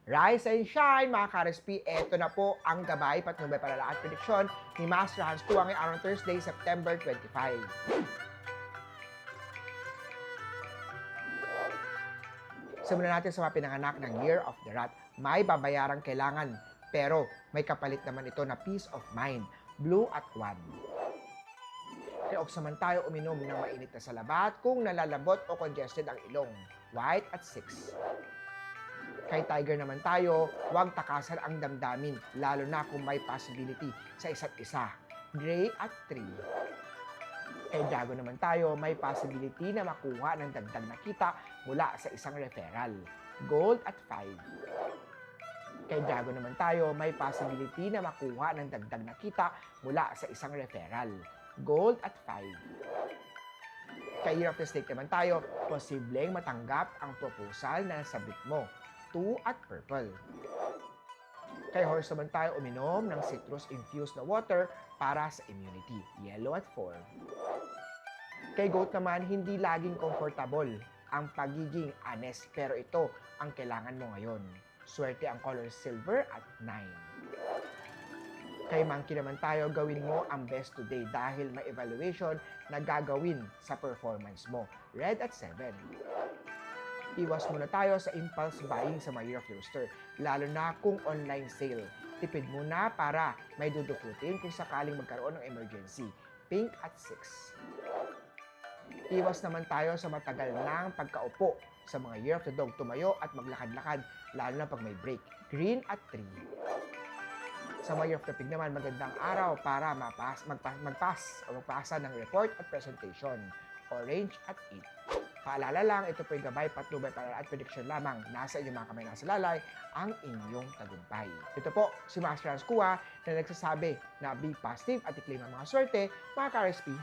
Rise and shine mga ka-RSP, eto na po ang gabay, patnubay, palala at prediksyon ni Master Hans Kua ngayong araw ng Thursday, September 25. Simulan natin sa mga pinanganak ng Year of the Rat. May babayarang kailangan, pero may kapalit naman ito na peace of mind. Blue at 1. Kay Ox naman tayo uminom ng mainit na salabat kung nalalabot o congested ang ilong. White at 6. Kay Tiger naman tayo, huwag takasan ang damdamin, lalo na kung may possibility sa isa't isa. Gray at 3. Kay Dragon naman tayo, may possibility na makuha ng dagdag na kita mula sa isang referral. Gold at 5. Kay Dragon naman tayo, may possibility na makuha ng dagdag na kita mula sa isang referral. Gold at 5. Kay Year of the Snake naman tayo, posibleng matanggap ang proposal na sabit mo. 2 at purple. Kay Horse naman tayo, uminom ng citrus-infused na water para sa immunity. Yellow at 4. Kay Goat naman, hindi laging comfortable ang pagiging honest, pero ito ang kailangan mo ngayon. Swerte ang color silver at 9. Kay Monkey naman tayo, gawin mo ang best today dahil may evaluation na gagawin sa performance mo. Red at 7. Iwas muna tayo sa impulse buying sa mga Year of the Rooster, lalo na kung online sale. Tipid muna para may dudukutin kung sakaling magkaroon ng emergency. Pink at 6. Iwas naman tayo sa matagal ng pagkaupo sa mga Year of the Dog. Tumayo at maglakad-lakad, lalo na pag may break. Green at 3. Sa mga Year of the Pig naman, magandang araw para magpasa ng report at presentation. Orange at 8. Paalala lang, ito po'y gabay, patnubay, palala at prediksyon lamang. Nasa inyong mga kamay, nasa lalay, ang inyong tagumpay. Ito po, si Master Hans Kua na nagsasabi na be positive at i-claim ang mga swerte, mga ka-RSP.